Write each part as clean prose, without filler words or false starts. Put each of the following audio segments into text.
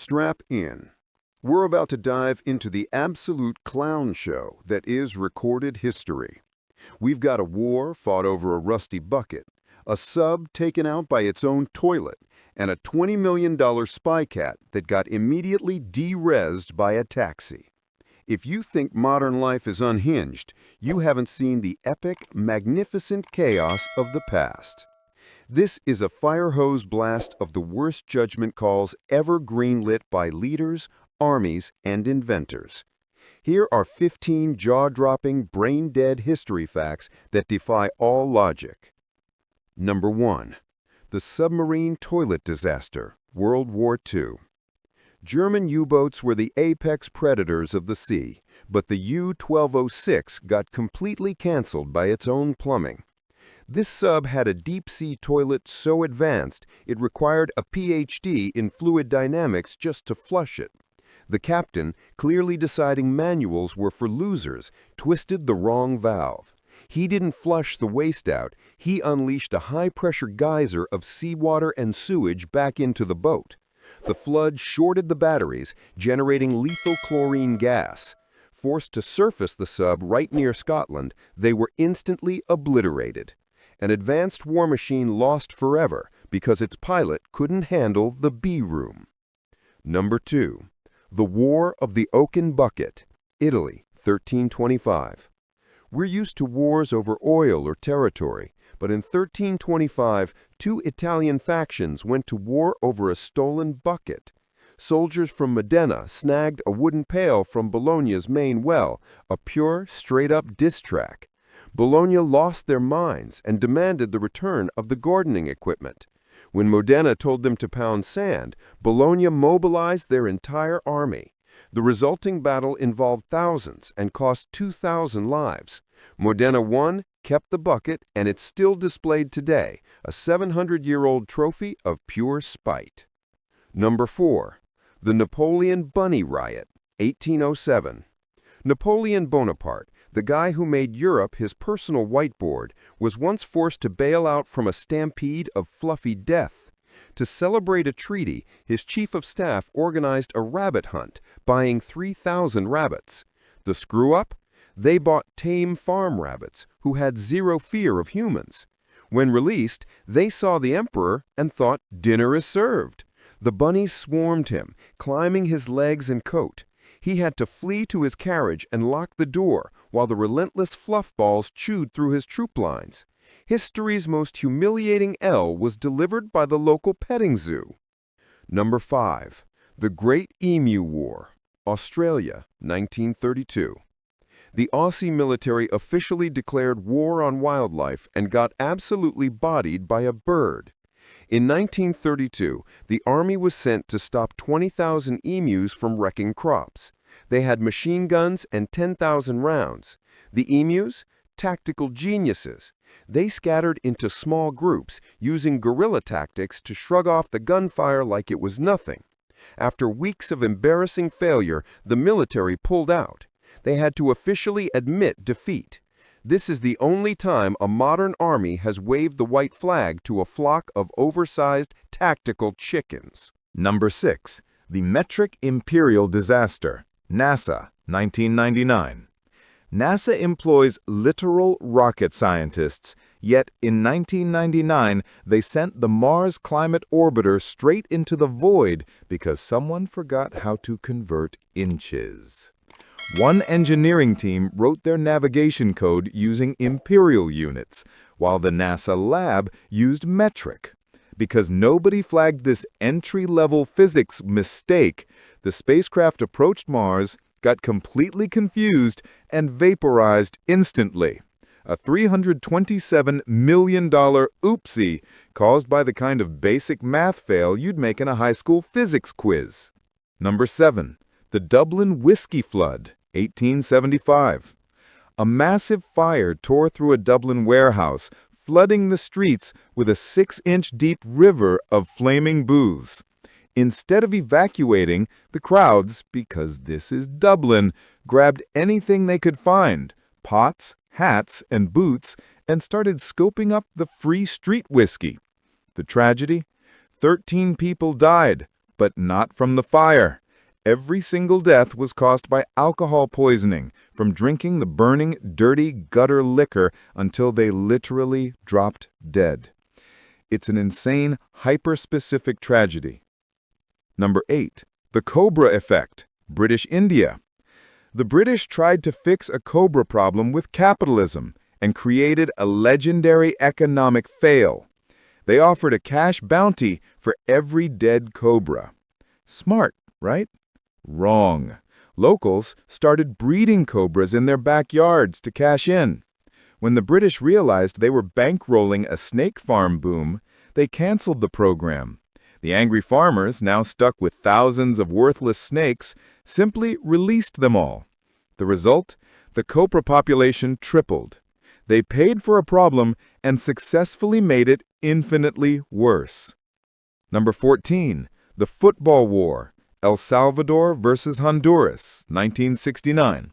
Strap in. We're about to dive into the absolute clown show that is recorded history. We've got a war fought over a rusty bucket, a sub taken out by its own toilet, and a $20 million spy cat that got immediately de-rezzed by a taxi. If you think modern life is unhinged, you haven't seen the epic, magnificent chaos of the past. This is a fire hose blast of the worst judgment calls ever greenlit by leaders, armies, and inventors. Here are 15 jaw-dropping, brain-dead history facts that defy all logic. Number 1. The submarine toilet disaster, World War II. German U-boats were the apex predators of the sea, but the U-1206 got completely canceled by its own plumbing. This sub had a deep-sea toilet so advanced it required a PhD in fluid dynamics just to flush it. The captain, clearly deciding manuals were for losers, twisted the wrong valve. He didn't flush the waste out, he unleashed a high-pressure geyser of seawater and sewage back into the boat. The flood shorted the batteries, generating lethal chlorine gas. Forced to surface the sub right near Scotland, they were instantly obliterated. An advanced war machine lost forever because its pilot couldn't handle the B-room. Number 2. The War of the Oaken Bucket, Italy, 1325. We're used to wars over oil or territory, but in 1325, two Italian factions went to war over a stolen bucket. Soldiers from Modena snagged a wooden pail from Bologna's main well, a pure, straight-up diss track. Bologna lost their minds and demanded the return of the gardening equipment. When Modena told them to pound sand, Bologna mobilized their entire army. The resulting battle involved thousands and cost 2,000 lives. Modena won, kept the bucket, and it's still displayed today, a 700-year-old trophy of pure spite. Number 4. The Napoleon Bunny Riot, 1807. Napoleon Bonaparte, the guy who made Europe his personal whiteboard, was once forced to bail out from a stampede of fluffy death. To celebrate a treaty, his chief of staff organized a rabbit hunt, buying 3,000 rabbits. The screw-up? They bought tame farm rabbits, who had zero fear of humans. When released, they saw the emperor and thought, dinner is served. The bunnies swarmed him, climbing his legs and coat. He had to flee to his carriage and lock the door, while the relentless fluffballs chewed through his troop lines. History's most humiliating L was delivered by the local petting zoo. Number 5. The Great Emu War, Australia, 1932. The Aussie military officially declared war on wildlife and got absolutely bodied by a bird. In 1932, the Army was sent to stop 20,000 emus from wrecking crops. They had machine guns and 10,000 rounds. The emus? Tactical geniuses. They scattered into small groups, using guerrilla tactics to shrug off the gunfire like it was nothing. After weeks of embarrassing failure, the military pulled out. They had to officially admit defeat. This is the only time a modern army has waved the white flag to a flock of oversized tactical chickens. Number 6. The Metric Imperial Disaster, NASA, 1999. NASA employs literal rocket scientists, yet in 1999 they sent the Mars Climate Orbiter straight into the void because someone forgot how to convert inches. One engineering team wrote their navigation code using imperial units, while the NASA lab used metric. Because nobody flagged this entry-level physics mistake, the spacecraft approached Mars, got completely confused, and vaporized instantly. A $327 million oopsie caused by the kind of basic math fail you'd make in a high school physics quiz. Number 7. The Dublin Whiskey Flood, 1875. A massive fire tore through a Dublin warehouse, flooding the streets with a 6-inch deep river of flaming booths. Instead of evacuating, the crowds, because this is Dublin, grabbed anything they could find, pots, hats, and boots, and started scoping up the free street whiskey. The tragedy? 13 people died, But not from the fire. Every single death was caused by alcohol poisoning, from drinking the burning, dirty gutter liquor until they literally dropped dead. It's an insane, hyper-specific tragedy. Number 8. The Cobra Effect, British India. The British tried to fix a cobra problem with capitalism and created a legendary economic fail. They offered a cash bounty for every dead cobra. Smart, right? Wrong. Locals started breeding cobras in their backyards to cash in. When the British realized they were bankrolling a snake farm boom, they canceled the program. The angry farmers, now stuck with thousands of worthless snakes, simply released them all. The result? The cobra population tripled. They paid for a problem and successfully made it infinitely worse. Number 14. The Football War, El Salvador versus Honduras, 1969.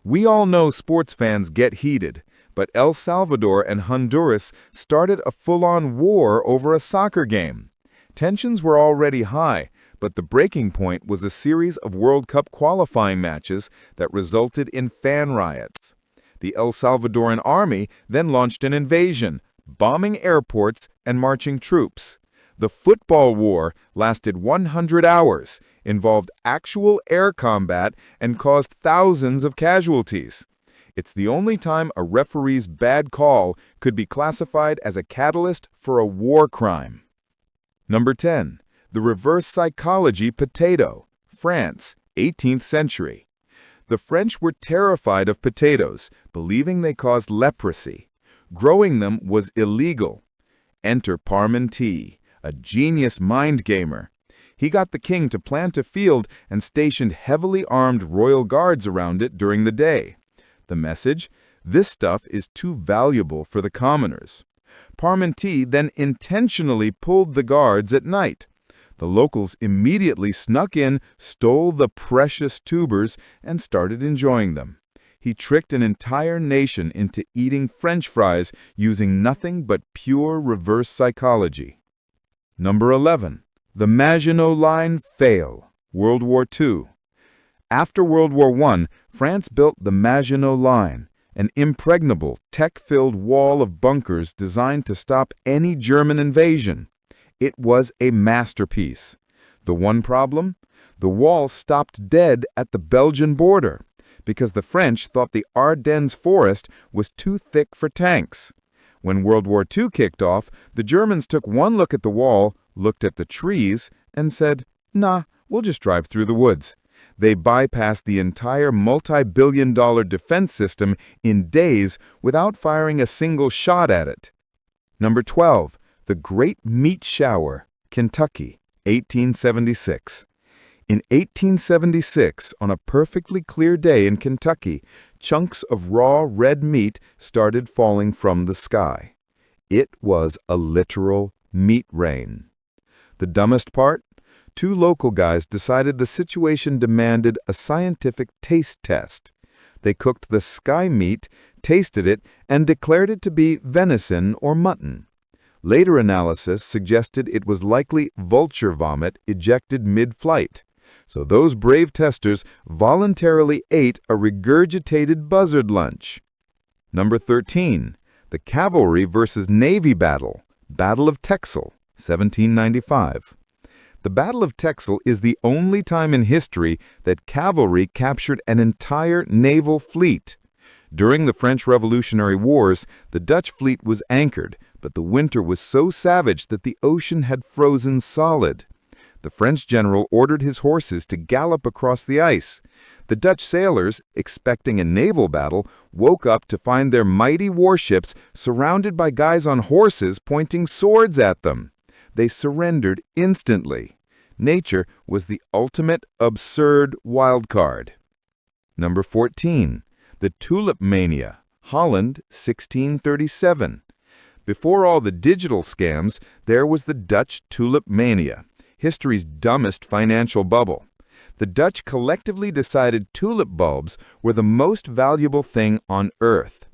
We all know sports fans get heated, but El Salvador and Honduras started a full-on war over a soccer game. Tensions were already high, but the breaking point was a series of World Cup qualifying matches that resulted in fan riots. The El Salvadoran army then launched an invasion, bombing airports and marching troops. The football war lasted 100 hours, involved actual air combat, and caused thousands of casualties. It's the only time a referee's bad call could be classified as a catalyst for a war crime. Number 10. The reverse psychology potato, France, 18th century. The French were terrified of potatoes, believing they caused leprosy. Growing them was illegal. Enter Parmentier, a genius mind gamer. He got the king to plant a field and stationed heavily armed royal guards around it during the day. The message? This stuff is too valuable for the commoners. Parmentier then intentionally pulled the guards at night. The locals immediately snuck in, stole the precious tubers, and started enjoying them. He tricked an entire nation into eating French fries using nothing but pure reverse psychology. Number 11. The Maginot Line fail, World War II. After World War I, France built the Maginot Line, an impregnable, tech-filled wall of bunkers designed to stop any German invasion. It was a masterpiece. The one problem? The wall stopped dead at the Belgian border because the French thought the Ardennes forest was too thick for tanks. When World War II kicked off, the Germans took one look at the wall, looked at the trees, and said, "Nah, we'll just drive through the woods." They bypassed the entire multi-billion-dollar defense system in days without firing a single shot at it. Number 12. The Great Meat Shower, Kentucky, 1876. In 1876, on a perfectly clear day in Kentucky, chunks of raw red meat started falling from the sky. It was a literal meat rain. The dumbest part? Two local guys decided the situation demanded a scientific taste test. They cooked the sky meat, tasted it, and declared it to be venison or mutton. Later analysis suggested it was likely vulture vomit ejected mid-flight. So those brave testers voluntarily ate a regurgitated buzzard lunch. Number 13. The Cavalry versus Navy Battle, Battle of Texel, 1795. The Battle of Texel is the only time in history that cavalry captured an entire naval fleet. During the French Revolutionary Wars, the Dutch fleet was anchored, but the winter was so savage that the ocean had frozen solid. The French general ordered his horses to gallop across the ice. The Dutch sailors, expecting a naval battle, woke up to find their mighty warships surrounded by guys on horses pointing swords at them. They surrendered instantly. Nature was the ultimate absurd wildcard. Number 14. The Tulip Mania, Holland, 1637. Before all the digital scams, there was the Dutch Tulip Mania, history's dumbest financial bubble. The Dutch collectively decided tulip bulbs were the most valuable thing on Earth.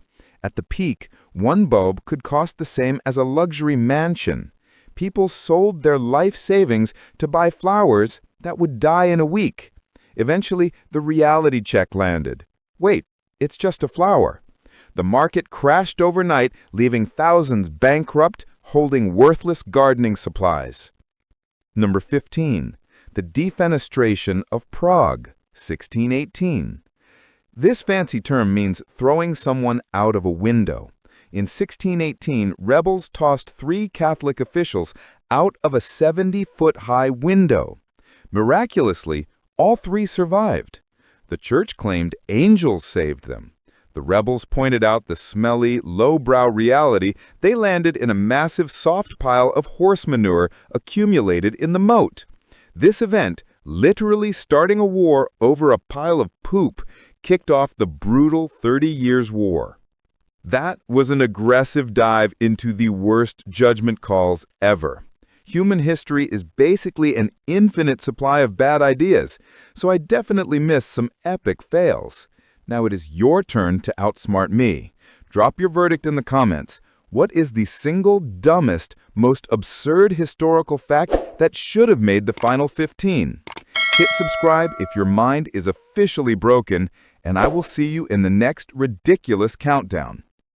At the peak, one bulb could cost the same as a luxury mansion. people sold their life savings to buy flowers that would die in a week. Eventually, the reality check landed. Wait, it's just a flower. The market crashed overnight, leaving thousands bankrupt, holding worthless gardening supplies. Number 15. The defenestration of Prague, 1618. This fancy term means throwing someone out of a window. In 1618, rebels tossed 3 Catholic officials out of a 70-foot-high window. Miraculously, all 3 survived. The church claimed angels saved them. The rebels pointed out the smelly, lowbrow reality. They landed in a massive soft pile of horse manure accumulated in the moat. This event, literally starting a war over a pile of poop, kicked off the brutal 30 Years' War. That was an aggressive dive into the worst judgment calls ever. Human history is basically an infinite supply of bad ideas, so I definitely missed some epic fails. Now it is your turn to outsmart me. Drop your verdict in the comments. What is the single dumbest, most absurd historical fact that should have made the final 15? Hit subscribe if your mind is officially broken, and I will see you in the next ridiculous countdown.